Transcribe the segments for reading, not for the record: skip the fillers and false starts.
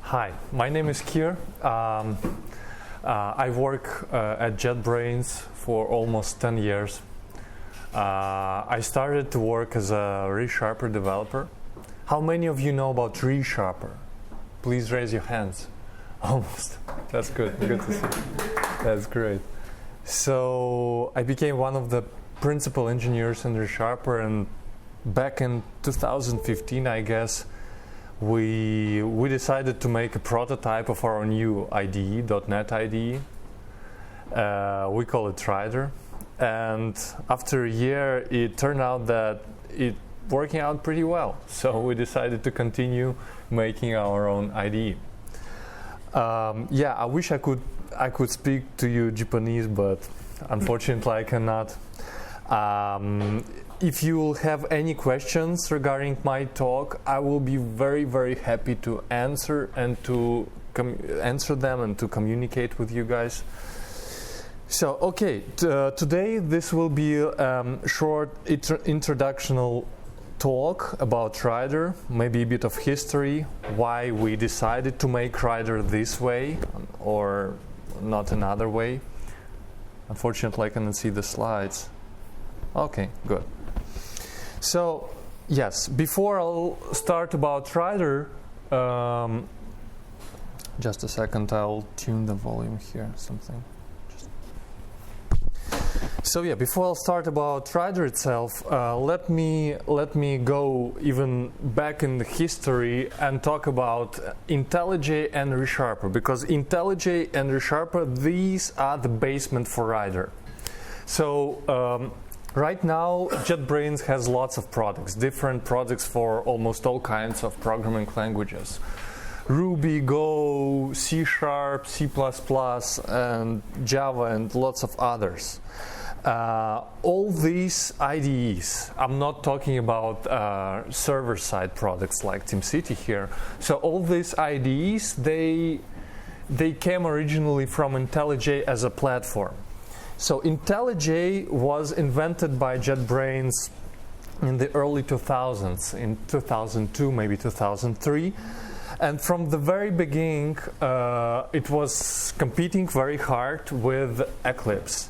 Hi, my name is Kirill. I work at JetBrains for almost 10 years. I started to work as a Resharper developer. How many of you know about Resharper? Please raise your hands. Almost. That's good. Good to see. That's great. So I became one of the principal engineers in Resharper, and back in 2015, I guess, we decided to make a prototype of our new IDE, .NET IDE. We call it Rider. And after a year, it turned out that it working out pretty well. So we decided to continue making our own IDE. I wish I could speak to you Japanese, but unfortunately I cannot. If you will have any questions regarding my talk, I will be very, very happy to answer and to answer them and to communicate with you guys. So, okay, today this will be a short introductional talk about Rider, maybe a bit of history, why we decided to make Rider this way or not another way. Unfortunately, I cannot see the slides. Okay, good. So, yes, before I'll start about Rider, just a second, I'll tune the volume here, something. So yeah, before I'll start about Rider itself, let me go even back in the history and talk about IntelliJ and Resharper, because IntelliJ and Resharper, these are the basement for Rider. So right now, JetBrains has lots of products, different products for almost all kinds of programming languages. Ruby, Go, C#, C++, and Java, and lots of others. All these IDEs, I'm not talking about server-side products like TeamCity here. So all these IDEs, they came originally from IntelliJ as a platform. So IntelliJ was invented by JetBrains in the early 2000s, in 2002, maybe 2003. And from the very beginning, it was competing very hard with Eclipse.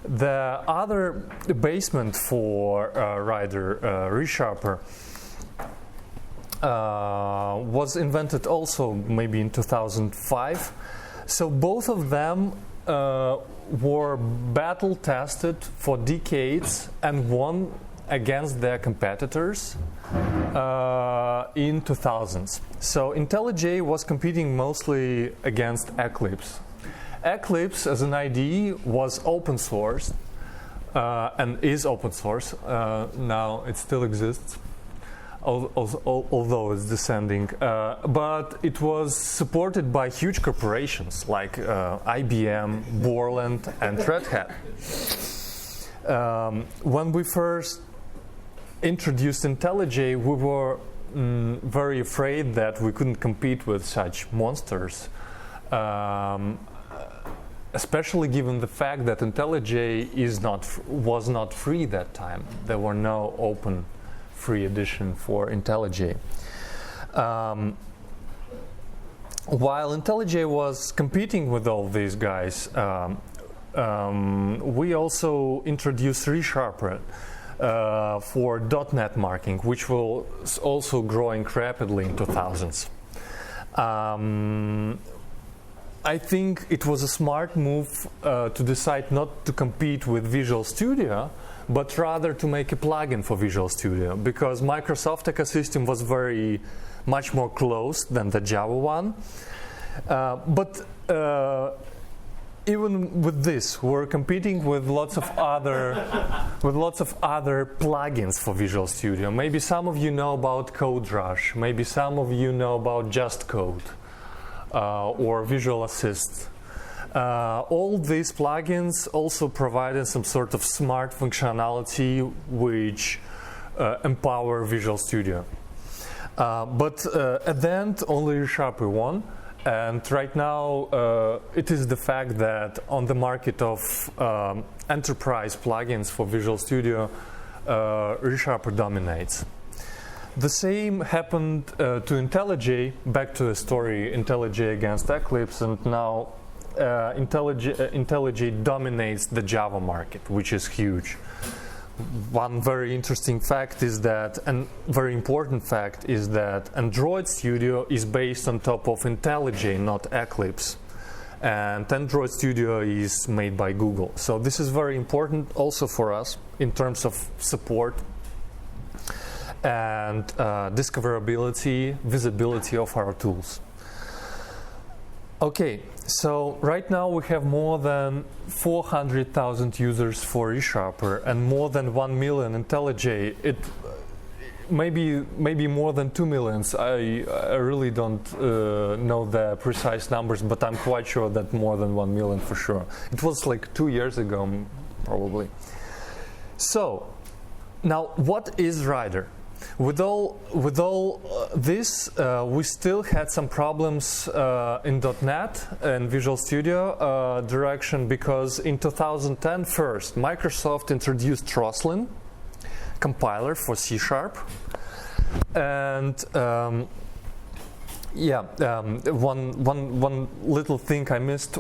The other basement for Rider, Resharper, was invented also maybe in 2005. So both of them were battle tested for decades and won against their competitors in 2000s. So IntelliJ was competing mostly against Eclipse. Eclipse as an IDE was open source and is open source. Now it still exists, although it's descending. But it was supported by huge corporations like IBM, Borland, and Red Hat. When we first introduced IntelliJ, we were very afraid that we couldn't compete with such monsters, especially given the fact that IntelliJ was not free that time. There were no open free edition for IntelliJ. While IntelliJ was competing with all these guys, we also introduced Resharper for .NET marking, which was also growing rapidly in 2000s. I think it was a smart move to decide not to compete with Visual Studio, but rather to make a plugin for Visual Studio, because Microsoft ecosystem was much more closed than the Java one. But even with this, we're competing with lots of other plugins for Visual Studio. Maybe some of you know about CodeRush. Maybe some of you know about Just Code or Visual Assist. All these plugins also provided some sort of smart functionality which empower Visual Studio. But at the end, only Resharper won. And right now, it is the fact that on the market of enterprise plugins for Visual Studio, Resharper dominates. The same happened to IntelliJ. Back to the story, IntelliJ against Eclipse, and now IntelliJ dominates the Java market, which is huge. One very interesting fact is that, and very important fact is that Android Studio is based on top of IntelliJ, not Eclipse. And Android Studio is made by Google. So this is very important also for us in terms of support and discoverability, visibility of our tools. Okay, so right now we have more than 400,000 users for Resharper and more than 1 million IntelliJ. It maybe more than 2 millions. I really don't know the precise numbers, but I'm quite sure that more than 1 million for sure. It was like 2 years ago, probably. So now, what is Rider? With all this, we still had some problems in .NET and Visual Studio direction, because in 2010 first, Microsoft introduced Roslyn compiler for C#, and one little thing I missed.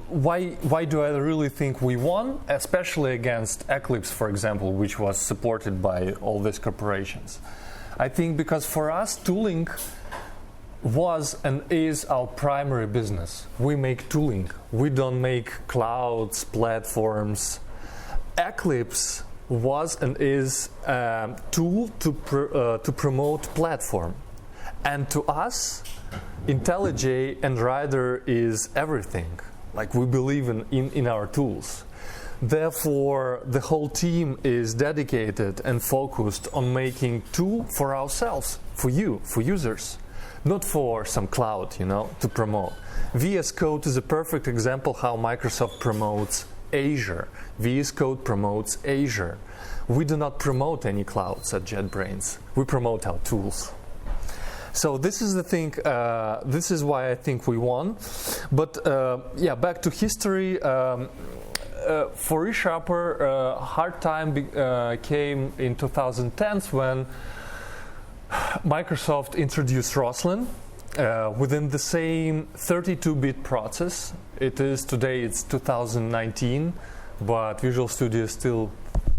Why do I really think we won, especially against Eclipse, for example, which was supported by all these corporations? I think because for us, tooling was and is our primary business. We make tooling. We don't make clouds, platforms. Eclipse was and is a tool to promote platform. And to us, IntelliJ and Rider is everything. Like, we believe in our tools. Therefore, the whole team is dedicated and focused on making tool for ourselves, for you, for users, not for some cloud, to promote. VS Code is a perfect example how Microsoft promotes Azure. VS Code promotes Azure. We do not promote any clouds at JetBrains. We promote our tools. So this is the thing. This is why I think we won. But back to history. For Resharper, hard time came in 2010 when Microsoft introduced Roslyn within the same 32-bit process. Today it's 2019, but Visual Studio is still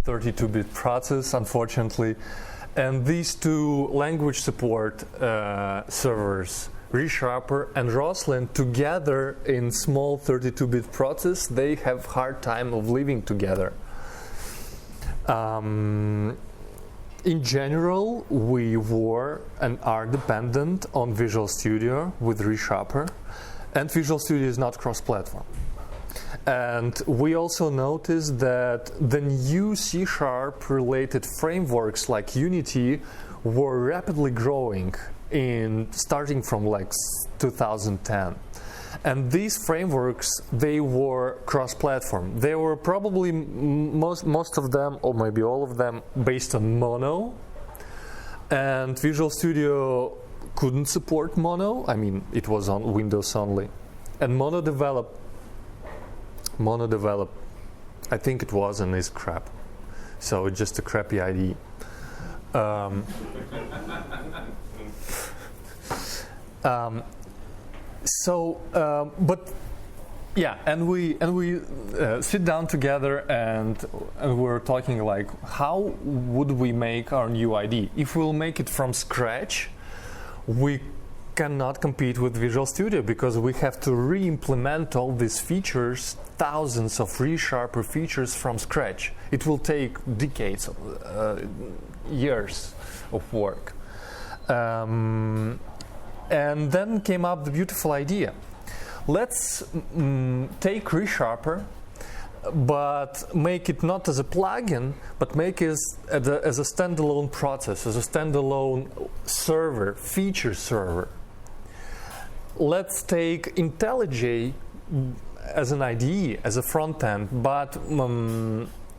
32-bit process, unfortunately. And these two language support servers, Resharper and Roslyn, together in small 32-bit process, they have hard time of living together. In general, we were and are dependent on Visual Studio with Resharper, and Visual Studio is not cross-platform. And we also noticed that the new C# related frameworks like Unity were rapidly growing starting from like 2010. And these frameworks, they were cross-platform. They were probably most of them, or maybe all of them, based on Mono. And Visual Studio couldn't support Mono. I mean, it was on Windows only. And Mono developed, I think it was and is crap. So it's just a crappy IDE. And we sit down together and we're talking like, how would we make our new IDE? If we'll make it from scratch, we cannot compete with Visual Studio because we have to re-implement all these features, thousands of Resharper features from scratch. It will take decades, years of work. And then came up the beautiful idea. Let's take Resharper, but make it not as a plugin, but make it as a standalone process, as a standalone server, feature server. Let's take IntelliJ as an IDE, as a front end, but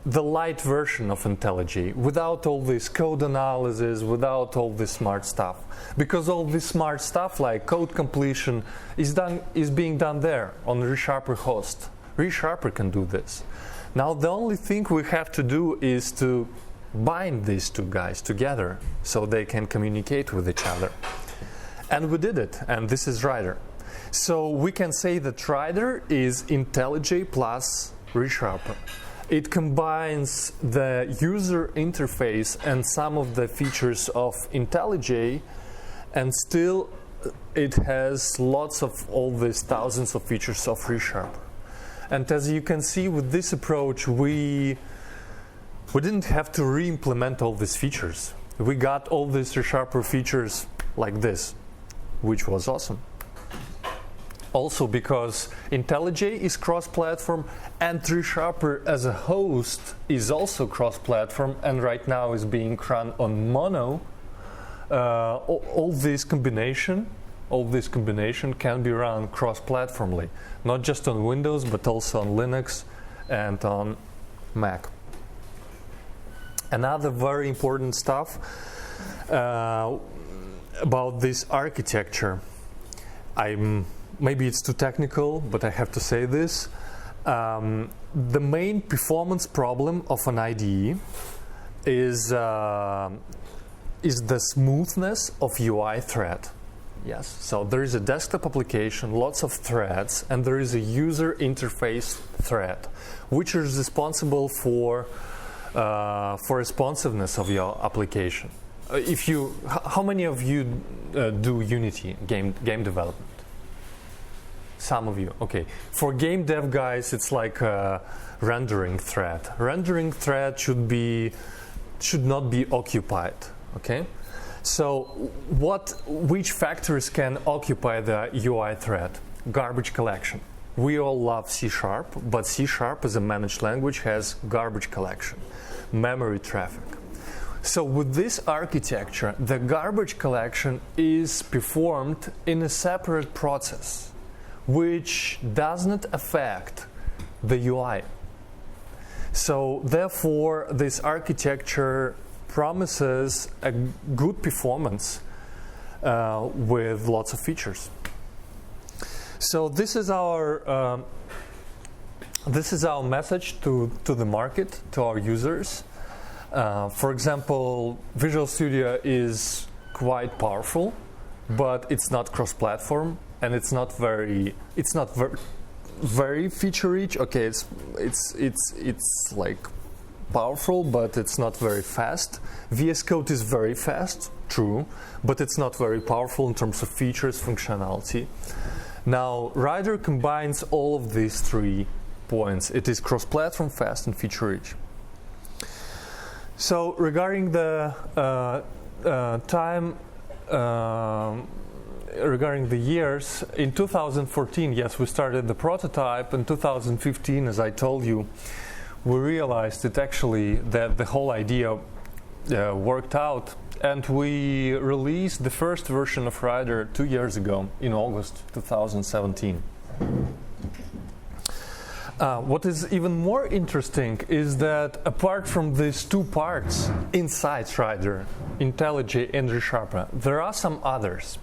the light version of IntelliJ, without all this code analysis, without all this smart stuff. Because all this smart stuff, like code completion, is being done there on the Resharper host. Resharper can do this. Now the only thing we have to do is to bind these two guys together so they can communicate with each other. And we did it, and this is Rider. So we can say that Rider is IntelliJ plus Resharper. It combines the user interface and some of the features of IntelliJ, and still it has lots of all these thousands of features of Resharper. And as you can see, with this approach, we didn't have to re-implement all these features. We got all these Resharper features like this, which was awesome. Also because IntelliJ is cross-platform and Resharper as a host is also cross-platform and right now is being run on Mono. All this combination can be run cross-platformly, not just on Windows but also on Linux and on Mac. Another very important stuff about this architecture, maybe it's too technical, but I have to say this. The main performance problem of an IDE is the smoothness of UI thread. Yes, so there is a desktop application, lots of threads, and there is a user interface thread, which is responsible for responsiveness of your application. How many of you do Unity game development? Some of you, okay. For game dev guys, it's like a rendering thread. Rendering thread should not be occupied, okay? So which factors can occupy the UI thread? Garbage collection. We all love C#, but C# as a managed language has garbage collection, memory traffic. So with this architecture, the garbage collection is performed in a separate process, which does not affect the UI. So therefore, this architecture promises a good performance with lots of features. So this is our message to the market, to our users. For example, Visual Studio is quite powerful, but it's not cross-platform. And it's not very feature-rich. Okay, it's like powerful, but it's not very fast. VS Code is very fast, true, but it's not very powerful in terms of features, functionality. Now, Rider combines all of these 3 points. It is cross-platform, fast, and feature-rich. So regarding the regarding the years, in 2014, yes, we started the prototype. In 2015, as I told you, we realized that the whole idea worked out, and we released the first version of Rider 2 years ago, in August 2017. What is even more interesting is that apart from these 2 parts inside Rider, IntelliJ and Resharper, there are some others.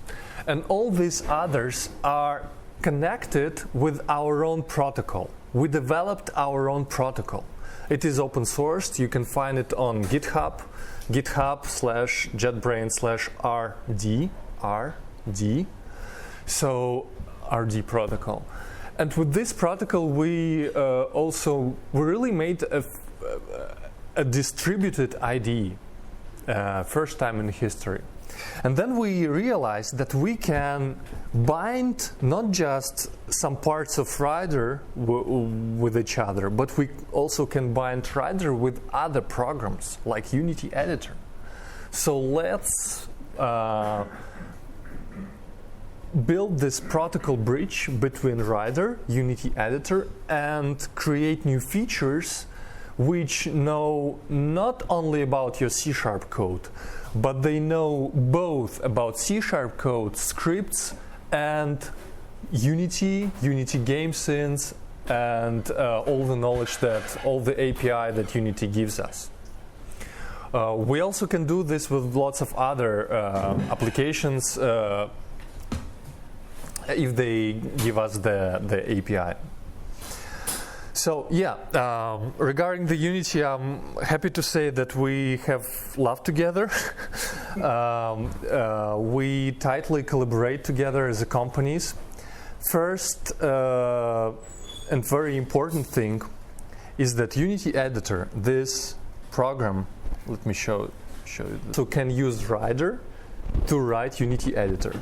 And all these others are connected with our own protocol. We developed our own protocol. It is open sourced. You can find it on GitHub, github/get-brains/rd. So RD protocol. And with this protocol, we really made a distributed IDE, first time in history. And then we realized that we can bind not just some parts of Rider with each other, but we also can bind Rider with other programs like Unity Editor. So let's build this protocol bridge between Rider, Unity Editor, and create new features which know not only about your C# code, but they know both about C# code, scripts, and Unity game scenes, and all the knowledge all the API that Unity gives us. We also can do this with lots of other applications if they give us the API. So regarding the Unity, I'm happy to say that we have laughed together. We tightly collaborate together as a companies. First and very important thing is that Unity editor, this program, let me show you this. So can use Rider to write Unity editor.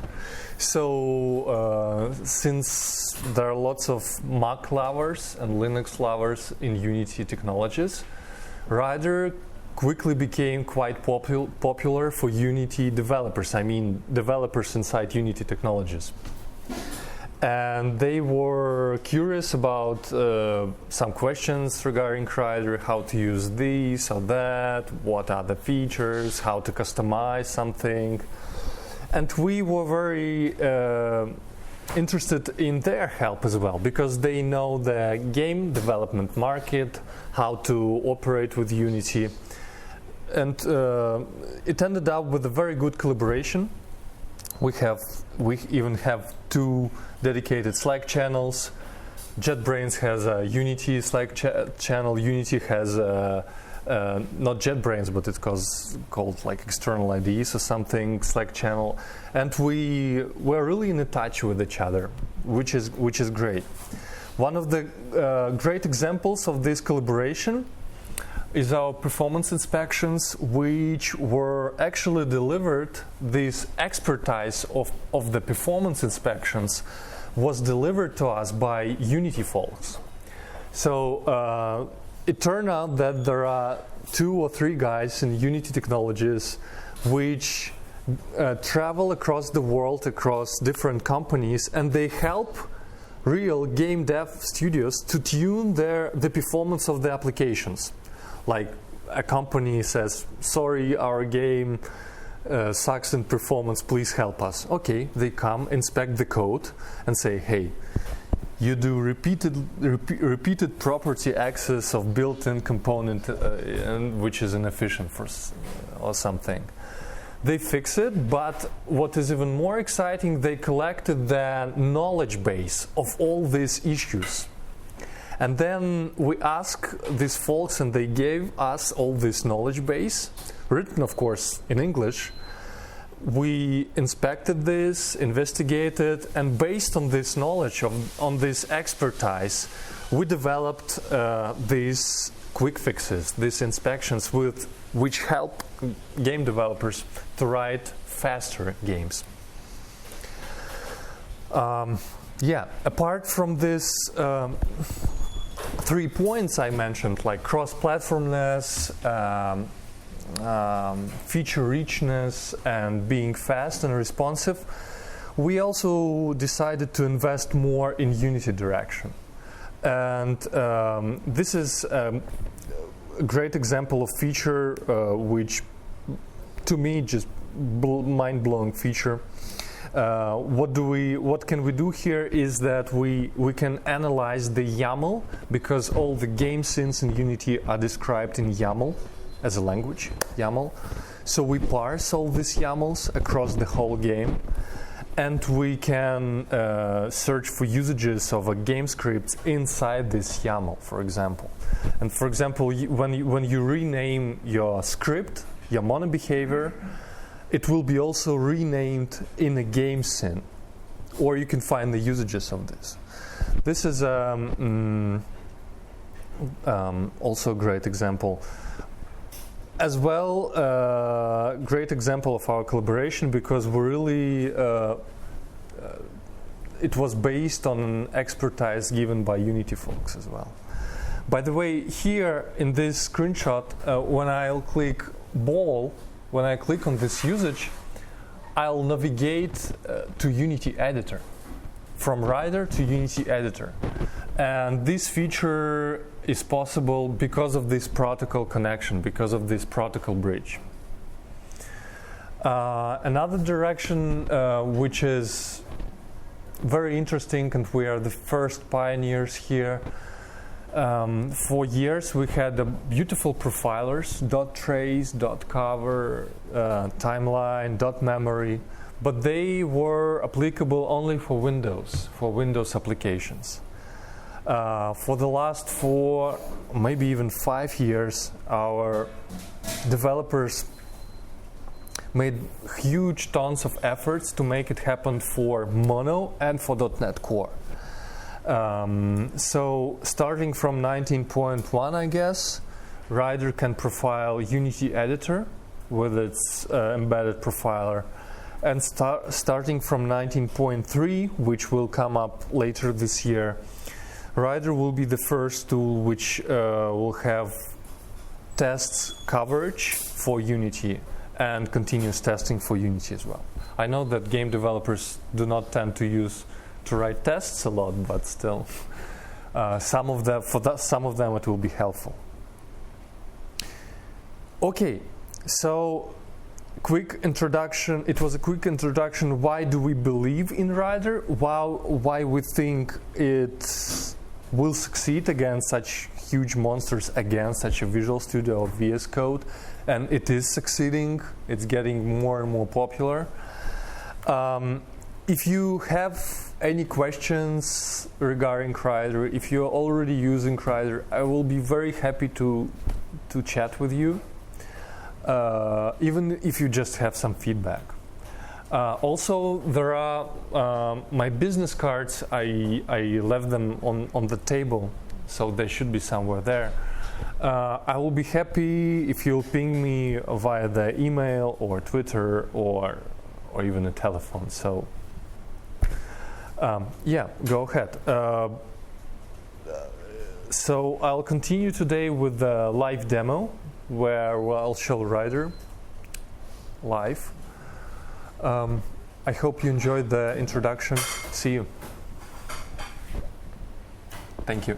So since there are lots of Mac lovers and Linux lovers in Unity technologies, Rider quickly became quite popular for Unity developers. I mean developers inside Unity technologies. And they were curious about some questions regarding Rider, how to use this or that, what are the features, how to customize something. And we were very interested in their help as well, because they know the game development market, how to operate with Unity. And it ended up with a very good collaboration. We even have 2 dedicated Slack channels. JetBrains has a Unity Slack channel. Unity has not JetBrains, but it's called like external IDEs or something, Slack channel. And we're really in touch with each other, which is great. One of the great examples of this collaboration is our performance inspections, which were actually delivered. This expertise of the performance inspections was delivered to us by Unity folks. So it turned out that there are 2 or 3 guys in Unity technologies which travel across the world, across different companies, and they help real game dev studios to tune the performance of the applications. Like a company says, sorry, our game sucks in performance, please help us. Okay, they come, inspect the code, and say, hey, you do repeated property access of built-in component which is inefficient or something. They fix it, but what is even more exciting, they collected the knowledge base of all these issues. And then we asked these folks, and they gave us all this knowledge base, written, of course, in English. We inspected this, investigated, and based on this knowledge, on this expertise, we developed these quick fixes, these inspections, which help game developers to write faster games. Apart from this 3 points I mentioned, like cross-platformness, feature richness, and being fast and responsive, we also decided to invest more in Unity direction. And this is a great example of feature which, to me, just mind-blowing feature. What can we do here is that we can analyze the YAML, because all the game scenes in Unity are described in YAML as a language, YAML. So we parse all these YAMLs across the whole game, and we can search for usages of a game script inside this YAML, for example. And for example, when you rename your script, your mono behavior, it will be also renamed in a game scene, or you can find the usages of this. This is also a great example. As well, great example of our collaboration, because we really it was based on expertise given by Unity folks as well. By the way, here in this screenshot, when I'll click ball, when I click on this usage, I'll navigate to Unity editor, from Rider to Unity editor. And this feature is possible because of this protocol connection, because of this protocol bridge. Another direction which is very interesting, and we are the first pioneers here. For years we had the beautiful profilers, .trace, .cover, timeline, .memory, but they were applicable only for Windows applications. For the last 4, maybe even 5 years, our developers made huge tons of efforts to make it happen for Mono and for .NET Core. So starting from 19.1, I guess, Rider can profile Unity editor with its embedded profiler. And starting from 19.3, which will come up later this year, Rider will be the first tool which will have tests coverage for Unity and continuous testing for Unity as well. I know that game developers do not tend to write tests a lot, but still, some of them it will be helpful. Okay, so quick introduction. It was a quick introduction. Why do we believe in Rider? Why we think it will succeed against such huge monsters, against such a Visual Studio or VS Code, and it is succeeding. It's getting more and more popular. If you have any questions regarding Rider, if you're already using Rider, I will be very happy to chat with you, even if you just have some feedback. Also, there are my business cards. I left them on the table, so they should be somewhere there. I will be happy if you'll ping me via the email or Twitter or even a telephone. So yeah, go ahead. So I'll continue today with the live demo where I'll show Rider live. I hope you enjoyed the introduction. See you. Thank you.